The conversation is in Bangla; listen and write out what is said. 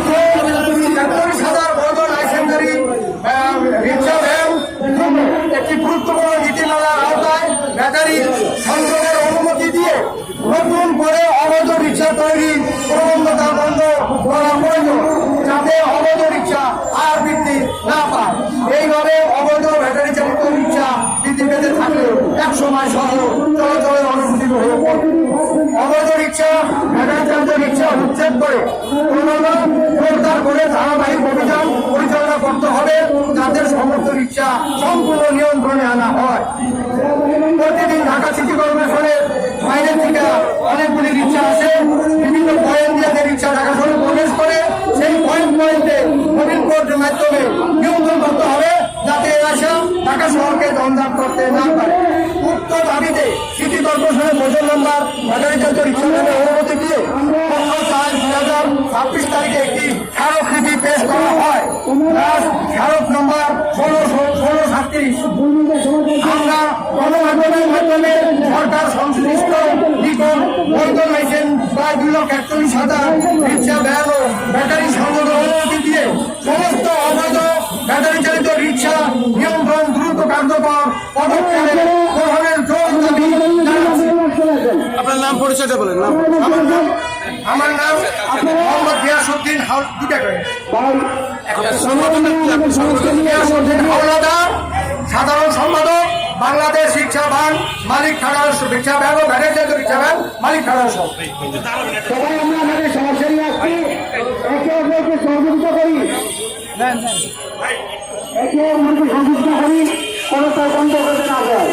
2,43,000 বৈধ লাইসেন্সারি রিক্সা ভ্যান একটি গুরুত্বপূর্ণ নীতিমালার আওতায় ব্যাটারি সংযোগের অনুমতি দিয়ে নতুন করে অবৈধ রিক্সা তৈরি প্রবন্ধতা বন্ধ করা প্রয়োজন, যাতে অবৈধ রিক্সা আর বৃদ্ধি না পায়। এইভাবে অবৈধ ব্যাটারি চালিত রিক্সা বৃদ্ধি পেতে থাকলে একসময় শহর চলাচলের অনুমতি হয়ে পড়বে। অবৈধ রিক্সা ব্যাটারি চালিত রিক্সা উচ্ছেদ করে প্রত্যাহার করে ধারাবাহিক অভিযান পরিচালনা করতে হবে, যাতে সমস্ত রিক্সা সম্পূর্ণ নিয়ন্ত্রণে আনা হয়। প্রতিদিন ঢাকা সিটি কর্পোরেশনের বাইরে থেকে অনেকগুলি রিক্সা আসে, বিভিন্ন পয়েন্ট দিয়ে রিক্সা ঢাকা শহরে প্রবেশ করে। সেই পয়েন্টে মোবিল কোর্টের মাধ্যমে নিয়ন্ত্রণ করতে হবে, যাতে আসা ঢাকা শহরকে দমদাম করতে না পারে। উক্ত দাবিতে সিটি কর্পোরেশনের মোটর নাম্বার ব্যাটারি চালিত রিক্সা ভ্যানের অনুমতি দিয়ে 4/4/2026 তারিখে একটি স্মারকলিপি পেশ করা হয়। স্মারক নম্বর 1637। আমরা গণমাধ্যমের মাধ্যমে সরকার সংশ্লিষ্ট নিকট বৈধ লাইসেন্স প্রায় 2,41,000 রিক্সা ভ্যান ও ব্যাটারি সংযোগের অনুমতি দিয়ে সমস্ত অবৈধ ব্যাটারি চালিত রিক্সা নিয়ন্ত্রণ দ্রুত কার্যকর পদক্ষেপ গ্রহণের জোর দাবি জানাচ্ছি। আপনার নাম পরিচয়টা বলেন। আমার নাম মোহাম্মদ গিয়াসউদ্দিন হাওলাদার, সাধারণ সম্পাদক, বাংলাদেশ রিক্সা ভ্যান মালিক ফেডারেশন, রিক্সা ভ্যান ও ব্যাটারি চালিত রিক্সা ভ্যান মালিক ফেডারেশন। সবাই আমরা আমাদের সমস্যা নিয়ে আসছি, একে অপরকে সহযোগিতা করি, একে অপরকে সহযোগিতা করি, কোনো বন্ধ করতে না যায়।